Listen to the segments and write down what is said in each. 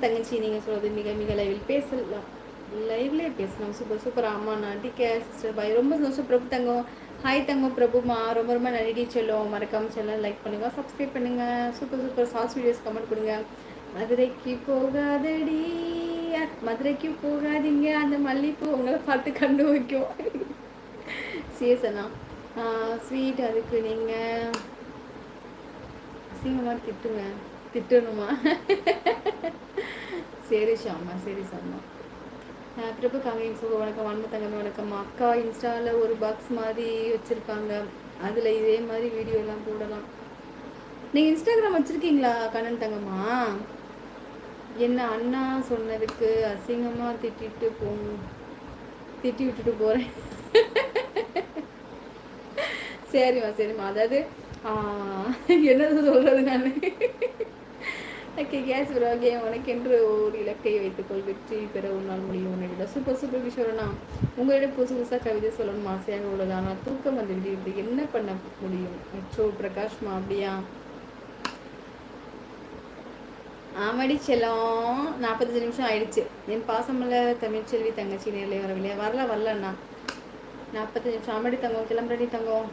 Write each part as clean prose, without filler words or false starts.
தங்கச்சி நீங்கள் சொல்கிறது மிக மிக லைவில் பேசலாம், லைவ்லேயே பேசலாம். Super super. ஆமாம் நான் டிகே சிஸ்டர் பாய் ரொம்ப சந்தோஷம். பிரபு தங்கம் ஹாய் தங்கம் பிரபுமா ரொம்ப ரொம்ப நன்றி செல்லும். மறக்காமல் சேனல் லைக் பண்ணுங்கள், சப்ஸ்கிரைப் பண்ணுங்கள். Super super shorts videos comment கொடுங்க. மதுரைக்கு போகாதடி, மதுரைக்கு போகாதீங்க, அந்த மல்லிப்பூ உங்களை பார்த்து கண்டு வைக்கும். சீசனா ஸ்வீட் அதுக்கு நீங்கள் அசிங்கமாக திட்டுங்க, திட்டணுமா? சரி ஷாமா, சரி ஷாமா. பிரபு காங்கிங் சுக வணக்கம், அன்பு தங்கமே வணக்கம். அக்கா இன்ஸ்டாவில் ஒரு பாக்ஸ் மாதிரி வச்சுருக்காங்க, அதில் இதே மாதிரி வீடியோலாம் போடலாம். நீங்கள் இன்ஸ்டாகிராம் வச்சுருக்கீங்களா கண்ணன் தங்கம்மா? என்ன அண்ணா சொன்னதுக்கு அசிங்கமாக திட்டி விட்டுட்டு போகிறேன். சரிம்மா சரிம்மா. அதாவது என்னது சொல்கிறது நான்? ஓகே கேஸ் விராகே உனக்கென்று ஒரு இலக்கை வைத்துக்கொள், வெற்றி பெற ஒரு நாள் முடியும் உன்னிடம். சூப்பர் சூப்பர் கிஷோரனா, உங்களிடம் புதுசு புதுசாக கவிதை சொல்லணும் ஆசையாக உள்ளது, ஆனால் தூக்கம் வந்து விடுகிறது, என்ன பண்ண முடியும்? அச்சோ பிரகாஷ்மா அப்படியா? ஆமாடி செல்லம், 45 நிமிஷம் ஆயிடுச்சு. என் பாசமல்ல தமிழ்ச்செல்வி தங்கச்சி நேரில் வரவில்லையா? வரலண்ணா. 45 நிமிஷம். ஆமாடி தங்கம், கிளம்புறடி தங்கம்.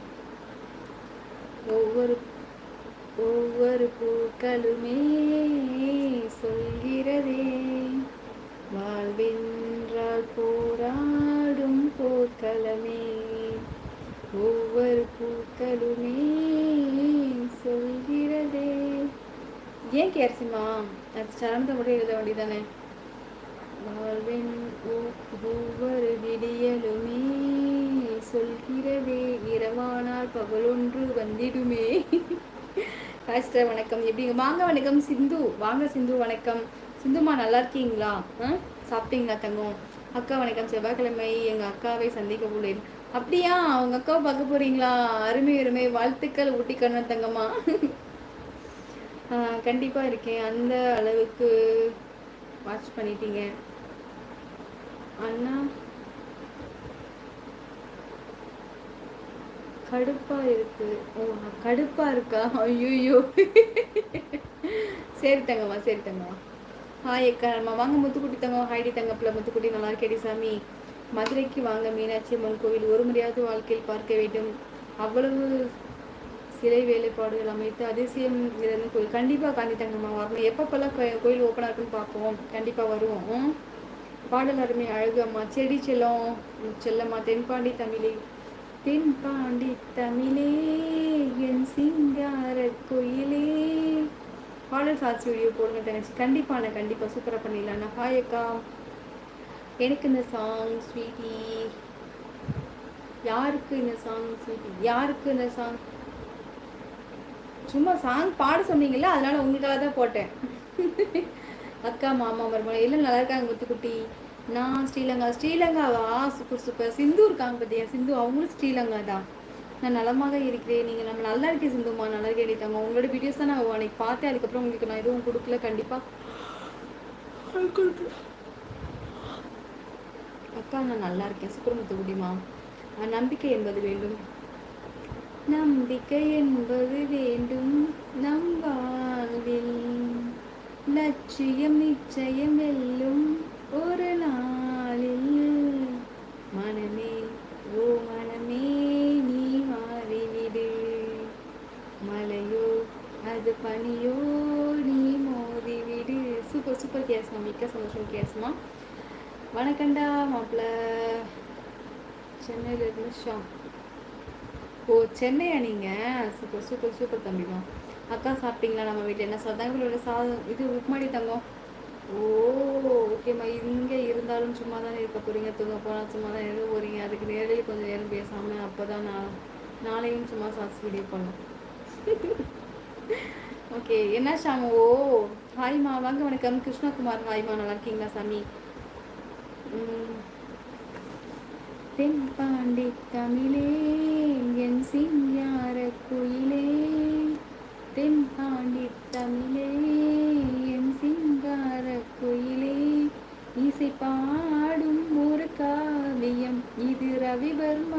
ஒவ்வொரு பூக்களுமே சொல்கிறதே, வாழ்வென்றால் போராடும் போர்க்களமே. ஒவ்வொரு பூக்களுமே சொல்கிறதே. ஏன் கேர்சிமா? அது சரணத்தை மட்டும் எழுத வேண்டியதானே? வாழ்வின் ஒவ்வொரு விடியலுமே சொல்கிறதே, இரவானால் பகலொன்று வந்திடுமே. ஹாஸ்டர் வணக்கம், எப்படிங்க? வாங்க வணக்கம் சிந்து, வாங்க சிந்து வணக்கம். சிந்துமா நல்லா இருக்கீங்களா? சாப்பிட்டீங்களா தங்கம்? அக்கா வணக்கம், செவ்வாய்க்கிழமை எங்கள் அக்காவை சந்திக்க உள்ளேன். அப்படியா, அவங்க அக்காவை பார்க்க போறீங்களா? அருமை அருமை, வாழ்த்துக்கள் ஊட்டி கண்ணன் தங்கம்மா. கண்டிப்பாக இருக்கேன். அந்த அளவுக்கு வாட்ச் பண்ணிட்டீங்க அண்ணா? கடுப்பா இருக்கு. ஓ கடுப்பா இருக்கா? ஐயோ. சரி தங்கம்மா, சரி தங்கம்மா. ஹாய் அக்கா, நம்ம வாங்க முத்துக்குட்டி தங்கம். ஹாய்டி தங்கப்பில் முத்துக்குட்டி, நல்லா இருக்கேடி சாமி. மதுரைக்கு வாங்க, மீனாட்சி அம்மன் கோவில் ஒரு முறையாவது வாழ்க்கையில் பார்க்க வேண்டும். அவ்வளவு சிலை வேலைப்பாடுகள் அமைத்து அதிசயம் இருந்து கோயில். கண்டிப்பாக காந்தி தங்கம்மா வரணும். எப்பப்பெல்லாம் கோயில் ஓப்பனாக இருக்குன்னு பார்ப்போம், கண்டிப்பாக வருவோம். பாடல் அருமை, அழகு அம்மா. செடி செல்லம் செல்லம்மா. தென்பாண்டி தமிழே, தென்பாண்டி தமிழே, என் சிங்கார கோயிலே. பாடல் சாட்சி வீடியோ போடுங்க தங்கச்சி. கண்டிப்பாக சூப்பராக பண்ணிடலாண்ணா. ஹாய் அக்கா, எனக்கு இந்த சாங் ஸ்வீட்டி. யாருக்கு இந்த சாங் ஸ்வீட்டி? யாருக்கு இந்த சாங்? சும்மா சாங் பாட சொன்னீங்கல்ல, அதனால உங்களுக்காக தான் போட்டேன். அக்கா மாமா மருமகள் எல்லாம் நல்லா இருக்காங்க முத்துக்குட்டி. நான் ஸ்ரீலங்காவா? Super super. சிந்து இருக்காங்க பார்த்தியா? சிந்து அவங்களும் ஸ்ரீலங்கா தான். நான் நலமாக இருக்கிறேன், நீங்கள் நம்ம நல்லா இருக்கேன் சிந்துமா. நல்லா இருக்கேன் எடுத்தாங்க. உங்களோட வீடியோஸ் தான் நான் அன்னைக்கு பார்த்தேன், அதுக்கப்புறம் உங்களுக்கு நான் எதுவும் கொடுக்கல. கண்டிப்பாக அக்கா நான் நல்லா இருக்கேன். சூப்பர் முத்துக்குட்டிமா. நம்பிக்கை என்பது வேண்டும், நம்பிக்கை என்பது வேண்டும் நம் வாழ்வில், லட்சியம் நிச்சயம் வெல்லும் ஒரு நாளில். மனமே ஓ மனமே நீ மாறிவிடு, மலையோ அது பனியோ நீ மோதிவிடு. சூப்பர் சூப்பர் கேஸ்மா, மிக்க சந்தோஷம் கேஸ்மா. வணக்கண்டா மாப்பிள்ள, சென்னையிலிருந்து ஷாம். ஓ சென்னையா நீங்கள்? சூப்பர் சூப்பர் சூப்பர் தம்பிமா. அக்கா சாப்பிட்டீங்களா? நம்ம வீட்டில் என்ன சாப்பிட்டாங்களோட சாதம் இது உப்புமாடி தங்கம். ஓ ஓகேம்மா. இங்கே இருந்தாலும் சும்மா தானே இருக்க போகிறீங்க, தூங்க போனால் சும்மா தான் இருக்க போகிறீங்க. அதுக்கு நேரில் கொஞ்சம் நேரம் பேசாமல் அப்போ தான் நாளையும் சும்மா சாட்சி வீடியோ பண்ணோம். ஓகே என்ன ஷாம்? ஓ ஹாய்மா, வாங்க வணக்கம். கிருஷ்ணகுமார் ஹாய்மா, நல்லா இருக்கீங்களா சாமி? தென்பாண்டி தமிழே, என் சிங்கார குயிலே, தென்பாண்டி தமிழே, என் சிங்கார குயிலே. இசை பாடும் ஒரு காவியம் இது, ரவிவர்ம